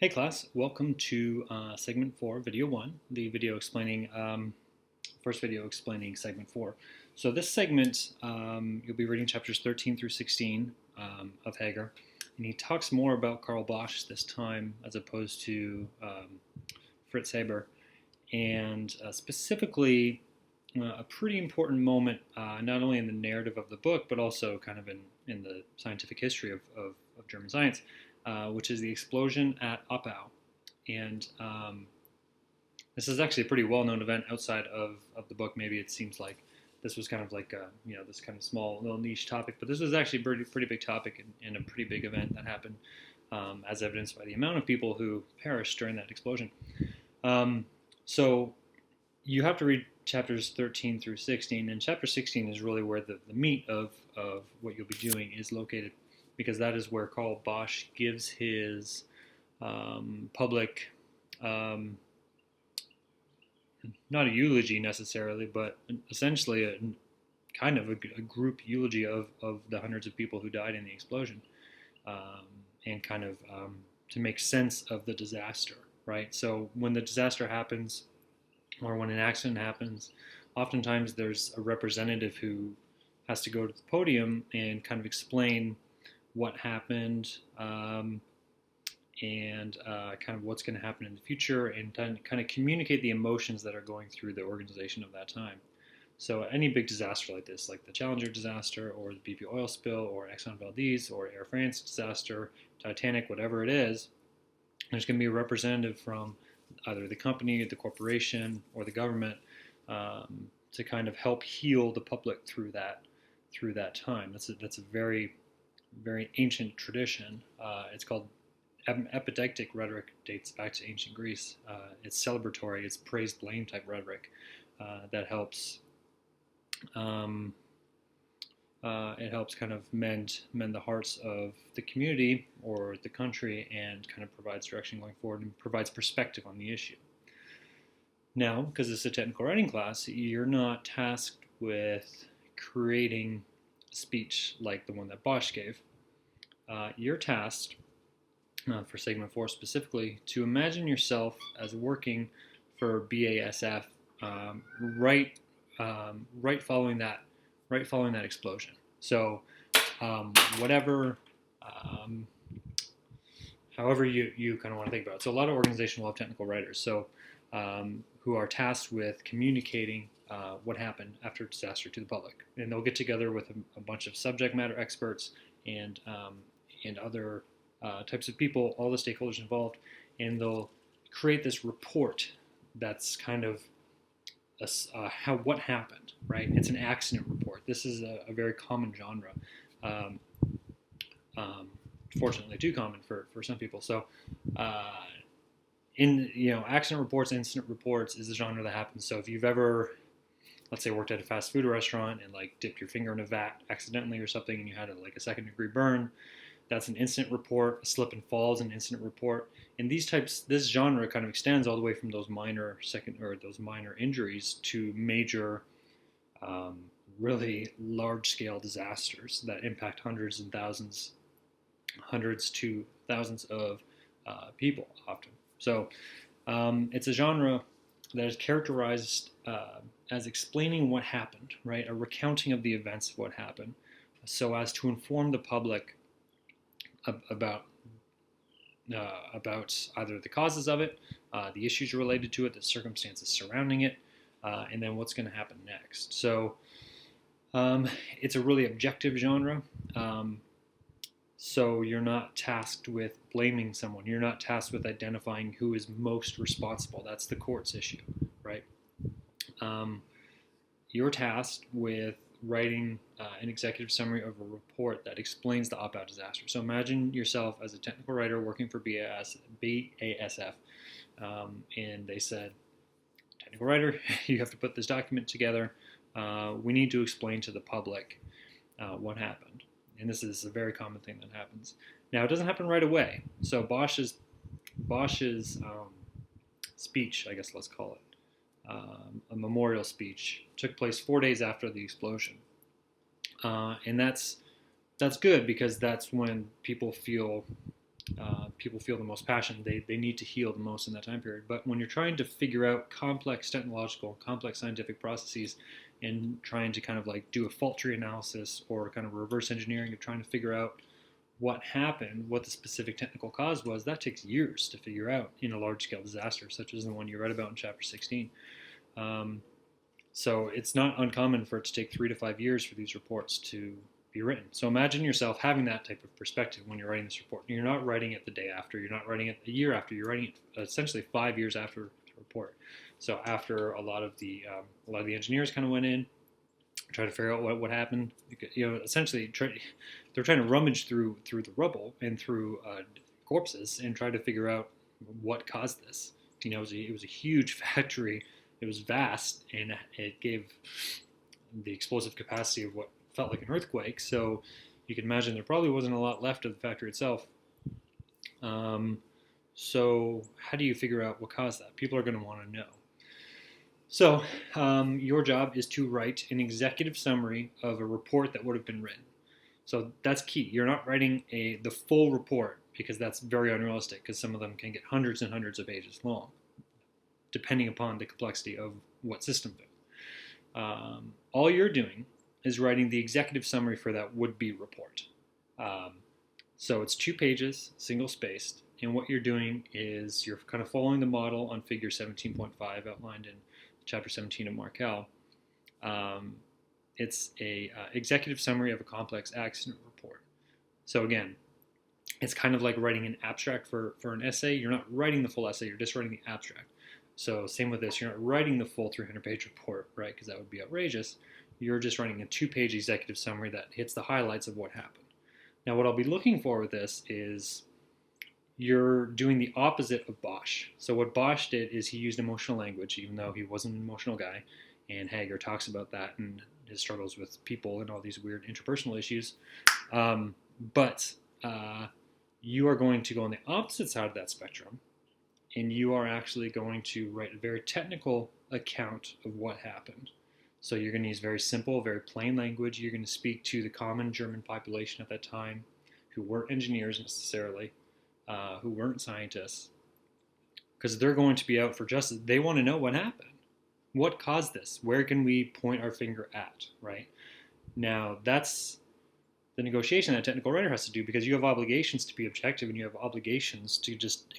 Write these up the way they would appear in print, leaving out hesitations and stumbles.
Hey class, welcome to segment 4, video 1, the video explaining, first video explaining segment 4. So this segment, you'll be reading chapters 13 through 16 of Hegel, and he talks more about Karl Bosch this time as opposed to Fritz Haber, and specifically a pretty important moment, not only in the narrative of the book, but also kind of in the scientific history of German science. Which is the explosion at Oppau. And this is actually a pretty well-known event outside of the book. Maybe it seems like this was kind of like this kind of small little niche topic, but this was actually a pretty big topic and a pretty big event that happened, as evidenced by the amount of people who perished during that explosion. So you have to read chapters 13 through 16, and chapter 16 is really where the meat of what you'll be doing is located, because that is where Karl Bosch gives his public, not a eulogy necessarily, but essentially a kind of a group eulogy of the hundreds of people who died in the explosion, and kind of to make sense of the disaster, right? So when the disaster happens, or when an accident happens, oftentimes there's a representative who has to go to the podium and kind of explain what happened, and kind of what's going to happen in the future, and kind of communicate the emotions that are going through the organization of that time. So any big disaster like this, like the Challenger disaster, or the BP oil spill, or Exxon Valdez, or Air France disaster, Titanic, whatever it is, there's going to be a representative from either the company, the corporation, or the government, to kind of help heal the public through that time. That's a very ancient tradition. It's called epideictic rhetoric, dates back to ancient Greece. It's celebratory, it's praise blame type rhetoric that helps. It helps kind of mend the hearts of the community or the country, and kind of provides direction going forward and provides perspective on the issue. Now, because it's a technical writing class, you're not tasked with creating a speech like the one that Bosch gave. You're tasked, for segment 4 specifically, to imagine yourself as working for BASF right following that explosion. So whatever, however you kind of want to think about it. So a lot of organizations will have technical writers, so who are tasked with communicating what happened after a disaster to the public, and they'll get together with a bunch of subject matter experts and other types of people, all the stakeholders involved, and they'll create this report that's kind of what happened, right? It's an accident report. This is a very common genre. Fortunately, too common for some people. So, accident reports, incident reports is a genre that happens. So if you've ever, let's say, worked at a fast food restaurant and like dipped your finger in a vat accidentally or something, and you had a second degree burn, that's an incident report. A slip and fall is an incident report. And this genre kind of extends all the way from those minor injuries to major, really large-scale disasters that impact hundreds to thousands of people often. So it's a genre that is characterized as explaining what happened, right? A recounting of the events of what happened, so as to inform the public about either the causes of it, the issues related to it, the circumstances surrounding it, and then what's going to happen next. So it's a really objective genre. So you're not tasked with blaming someone. You're not tasked with identifying who is most responsible. That's the court's issue, right? You're tasked with writing an executive summary of a report that explains the Oppau disaster. So imagine yourself as a technical writer working for BASF, and they said, technical writer, you have to put this document together. We need to explain to the public what happened. And this is a very common thing that happens. Now, it doesn't happen right away. So Bosch's speech, I guess let's call it, a memorial speech, took place 4 days after the explosion. And that's good, because that's when people feel people feel the most passion. They need to heal the most in that time period. But when you're trying to figure out complex technological, complex scientific processes and trying to kind of like do a fault tree analysis or kind of reverse engineering of trying to figure out what happened, what the specific technical cause was, that takes years to figure out in a large-scale disaster, such as the one you read about in Chapter 16. So it's not uncommon for it to take 3 to 5 years for these reports to be written. So imagine yourself having that type of perspective when you're writing this report. You're not writing it the day after. You're not writing it a year after. You're writing it essentially 5 years after the report. So after a lot of the engineers kind of went in, try to figure out what happened. Essentially, they're trying to rummage through the rubble and through corpses and try to figure out what caused this. It was a huge factory. It was vast, and it gave the explosive capacity of what felt like an earthquake. So you can imagine there probably wasn't a lot left of the factory itself. So how do you figure out what caused that? People are going to want to know. So your job is to write an executive summary of a report that would have been written. So that's key. You're not writing the full report because that's very unrealistic, because some of them can get hundreds and hundreds of pages long, depending upon the complexity of what system failed. All you're doing is writing the executive summary for that would-be report. So it's 2 pages, single-spaced, and what you're doing is you're kind of following the model on figure 17.5 outlined in Chapter 17 of Markel. It's a executive summary of a complex accident report. So again, it's kind of like writing an abstract for an essay. You're not writing the full essay, you're just writing the abstract. So same with this, you're not writing the full 300-page report, right, because that would be outrageous. You're just writing a 2-page executive summary that hits the highlights of what happened. Now what I'll be looking for with this is you're doing the opposite of Bosch. So what Bosch did is he used emotional language, even though he wasn't an emotional guy, and Hager talks about that and his struggles with people and all these weird interpersonal issues. But you are going to go on the opposite side of that spectrum, and you are actually going to write a very technical account of what happened. So you're going to use very simple, very plain language. You're going to speak to the common German population at that time, who weren't engineers necessarily, who weren't scientists, because they're going to be out for justice. They want to know what happened. What caused this? Where can we point our finger at, right? Now, that's the negotiation that a technical writer has to do, because you have obligations to be objective and you have obligations to just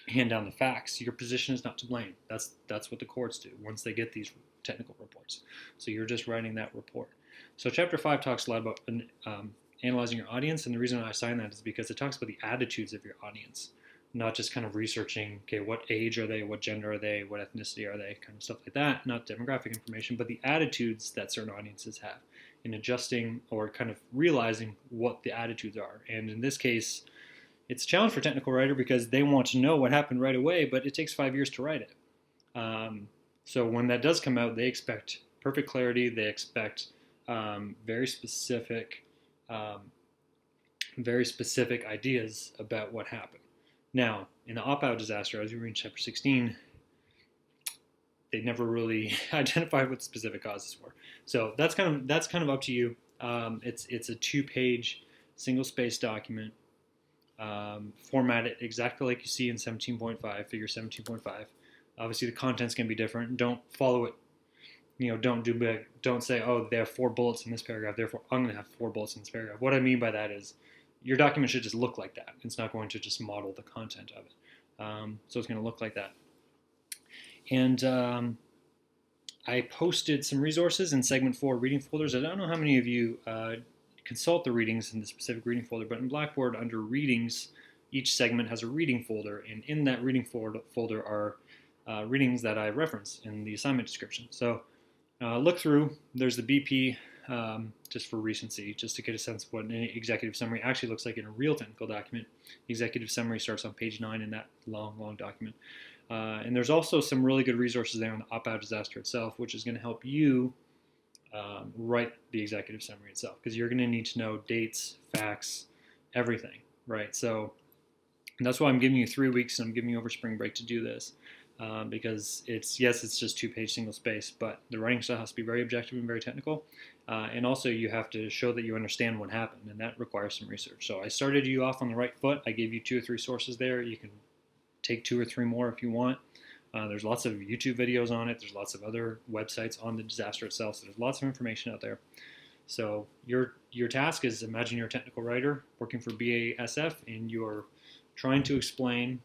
hand down the facts. Your position is not to blame. That's what the courts do once they get these technical reports. So you're just writing that report. So Chapter 5 talks a lot about analyzing your audience, and the reason I assign that is because it talks about the attitudes of your audience, not just kind of researching, okay, what age are they, what gender are they, what ethnicity are they, kind of stuff like that, not demographic information, but the attitudes that certain audiences have, and adjusting or kind of realizing what the attitudes are. And in this case, it's a challenge for a technical writer because they want to know what happened right away, but it takes 5 years to write it. So when that does come out, they expect perfect clarity. They expect very specific ideas about what happened. Now, in the Oppau disaster, as we read in Chapter 16, they never really identified what the specific causes were. So that's kind of up to you. It's a 2-page, single-spaced document, formatted exactly like you see in 17.5, figure 17.5. Obviously, the content's going to be different. Don't follow it. Don't say, oh, there are 4 bullets in this paragraph, therefore I'm going to have 4 bullets in this paragraph. What I mean by that is your document should just look like that. It's not going to just model the content of it. So it's going to look like that. And I posted some resources in segment 4 reading folders. I don't know how many of you consult the readings in the specific reading folder, but in Blackboard under readings, each segment has a reading folder, and in that reading folder are readings that I reference in the assignment description. So look through. There's the BP, just for recency, just to get a sense of what an executive summary actually looks like in a real technical document. The executive summary starts on page 9 in that long document. And there's also some really good resources there on the Oppau disaster itself, which is going to help you write the executive summary itself, because you're going to need to know dates, facts, everything, right? So that's why I'm giving you 3 weeks, and I'm giving you over spring break to do this. because it's just two-page single space, but the writing style has to be very objective and very technical, and also you have to show that you understand what happened, and that requires some research. So I started you off on the right foot. I gave you 2 or 3 sources there. You can take 2 or 3 more if you want. There's lots of YouTube videos on it. There's lots of other websites on the disaster itself. So there's lots of information out there. So your task is, imagine you're a technical writer working for BASF and you're trying to explain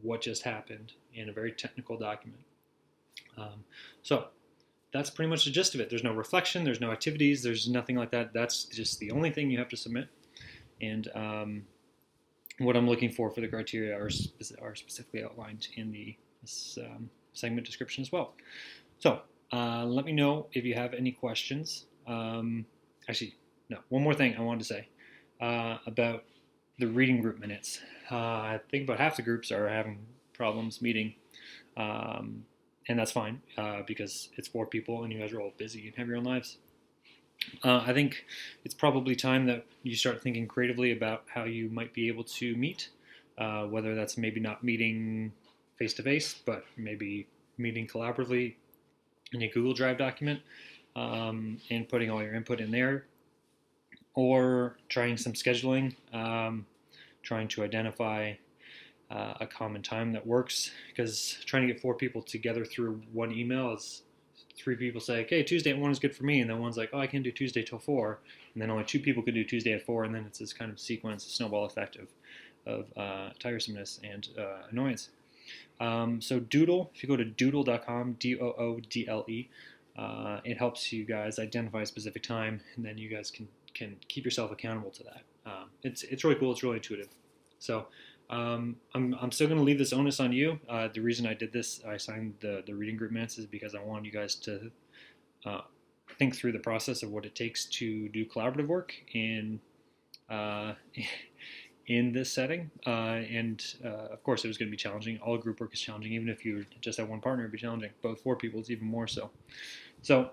what just happened in a very technical document. So that's pretty much the gist of it. There's no reflection, there's no activities, there's nothing like that. That's just the only thing you have to submit. And what I'm looking for the criteria are specifically outlined in the segment description as well. So let me know if you have any questions. Actually, no, one more thing I wanted to say about the reading group minutes. I think about half the groups are having problems meeting, and that's fine because it's 4 people and you guys are all busy and have your own lives. I think it's probably time that you start thinking creatively about how you might be able to meet, whether that's maybe not meeting face-to-face, but maybe meeting collaboratively in a Google Drive document and putting all your input in there, or trying some scheduling, trying to identify a common time that works, because trying to get 4 people together through one email is 3 people say, okay, Tuesday at 1 is good for me, and then one's like, oh, I can't do Tuesday till 4, and then only 2 people could do Tuesday at 4, and then it's this kind of sequence, a snowball effect of tiresomeness and annoyance. So Doodle, if you go to doodle.com, Doodle, it helps you guys identify a specific time, and then you guys can keep yourself accountable to that. It's really cool. It's really intuitive. So I'm still going to leave this onus on you. The reason I did this, I signed the reading group minutes, is because I wanted you guys to think through the process of what it takes to do collaborative work in this setting. And of course, it was going to be challenging. All group work is challenging. Even if you just have one partner, it'd be challenging. But with 4 people, it's even more so. So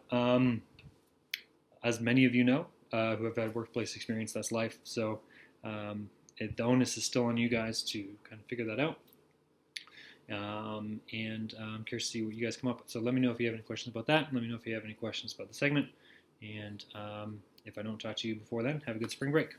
as many of you know who have had workplace experience, that's life. So the onus is still on you guys to kind of figure that out. And I'm curious to see what you guys come up with. So let me know if you have any questions about that. Let me know if you have any questions about the segment. And if I don't talk to you before then, have a good spring break.